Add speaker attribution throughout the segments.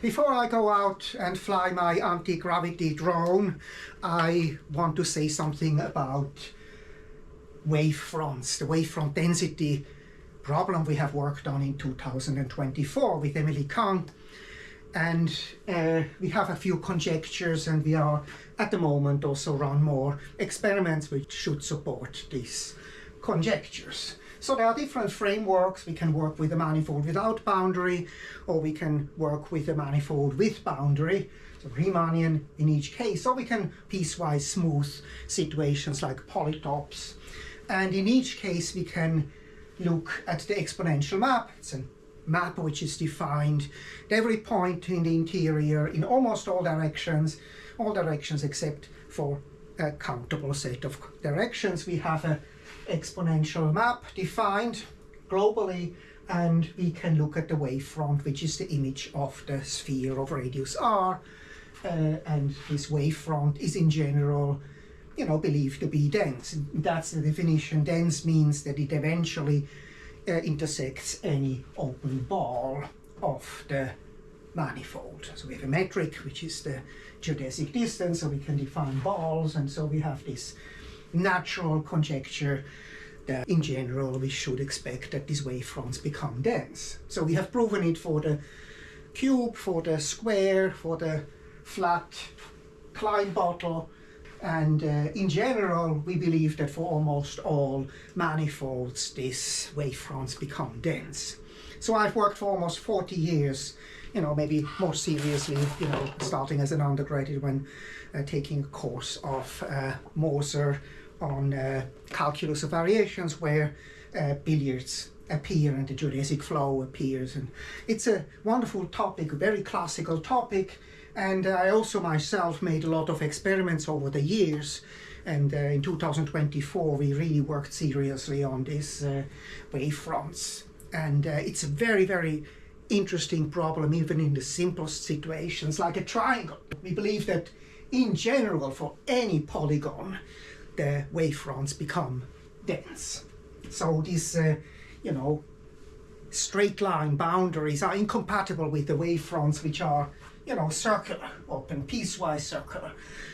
Speaker 1: Before I go out and fly my anti-gravity drone, I want to say something about wavefronts, the wavefront density problem we have worked on in 2024 with Emily Kang. And we have a few conjectures, and we are at the moment also run more experiments which should support these conjectures. So there are different frameworks. We can work with a manifold without boundary, or we can work with a manifold with boundary, so Riemannian in each case, or we can piecewise smooth situations like polytopes. And in each case we can look at the exponential map. It's a map which is defined at every point in the interior in almost all directions except for a countable set of directions. We have an exponential map defined globally, and we can look at the wavefront, which is the image of the sphere of radius r, and this wavefront is in general believed to be dense. That's the definition. Dense means that it eventually intersects any open ball of the manifold. So we have a metric, which is the geodesic distance, so we can define balls, and so we have this natural conjecture that in general we should expect that these wavefronts become dense. So we have proven it for the cube, for the square, for the flat Klein bottle, and in general we believe that for almost all manifolds these wavefronts become dense. So I've worked for almost 40 years, maybe more seriously, starting as an undergraduate when taking a course of Moser on calculus of variations, where billiards appear and the geodesic flow appears. And it's a wonderful topic, a very classical topic. And I also myself made a lot of experiments over the years, and in 2024 we really worked seriously on these wavefronts. And it's a very, very interesting problem, even in the simplest situations, like a triangle. We believe that in general for any polygon the wavefronts become dense. So these straight line boundaries are incompatible with the wavefronts which are circular, open, piecewise circular.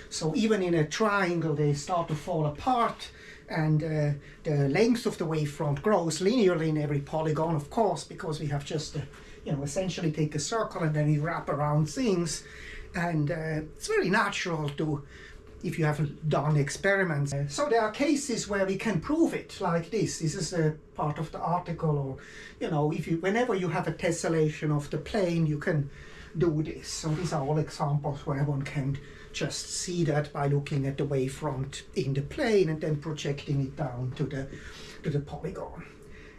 Speaker 1: So even in a triangle they start to fall apart, and the length of the wavefront grows linearly in every polygon, of course, because we have just essentially take a circle and then we wrap around things. And it's very natural to, if you have done experiments. So there are cases where we can prove it, like this. This is a part of the article, or whenever you have a tessellation of the plane, you can do this. So these are all examples where one can just see that by looking at the wavefront in the plane and then projecting it down to the polygon.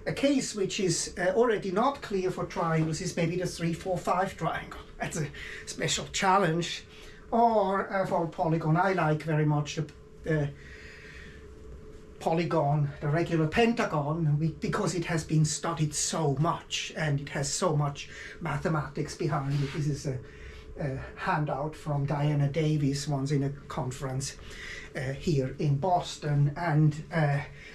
Speaker 1: A case which is already not clear for triangles is maybe the 3, 4, 5 triangle. That's a special challenge. Or for a polygon, I like very much the polygon, the regular pentagon, because it has been studied so much and it has so much mathematics behind it. This is a handout from Diana Davis once in a conference here in Boston, and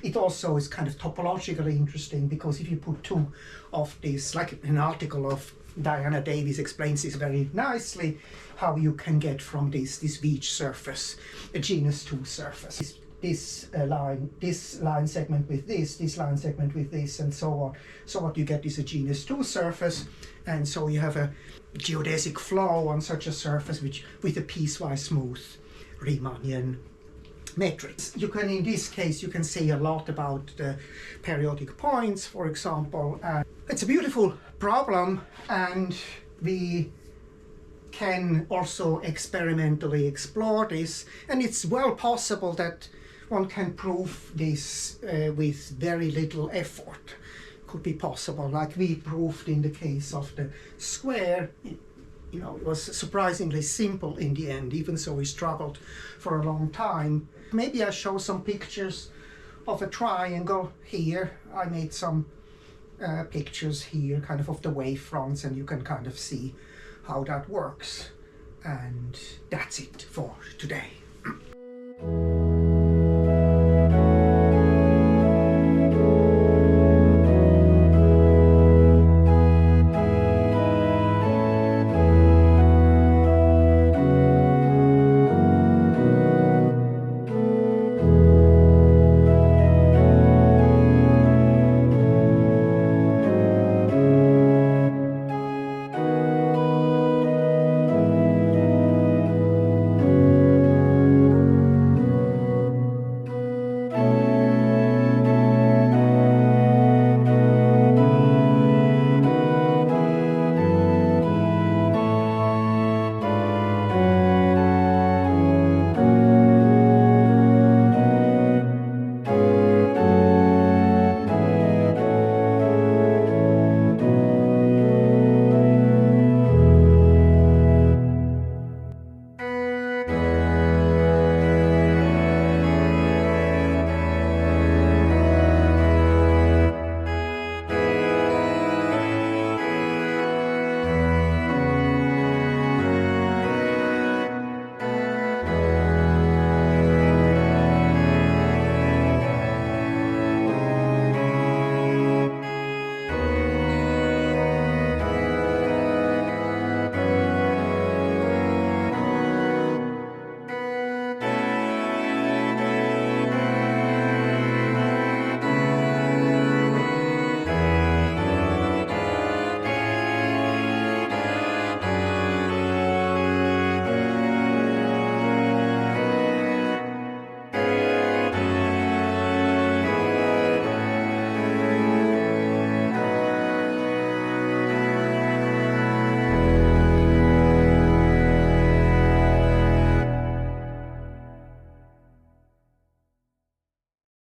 Speaker 1: it also is kind of topologically interesting, because if you put two of these, like an article of Diana Davis explains this very nicely, how you can get from this Veitch surface a genus 2 surface. This line segment with this line segment with this, and so on. So what you get is a genus 2 surface, and so you have a geodesic flow on such a surface with a piecewise smooth Riemannian matrix. You can, in this case, you can say a lot about the periodic points, for example. It's a beautiful problem, and we can also experimentally explore this, and it's well possible that one can prove this with very little effort. Could be possible, like we proved in the case of the square. It was surprisingly simple in the end, even so we struggled for a long time. Maybe I show some pictures of a triangle here. I made some pictures here kind of the wavefronts, and you can kind of see how that works. And that's it for today.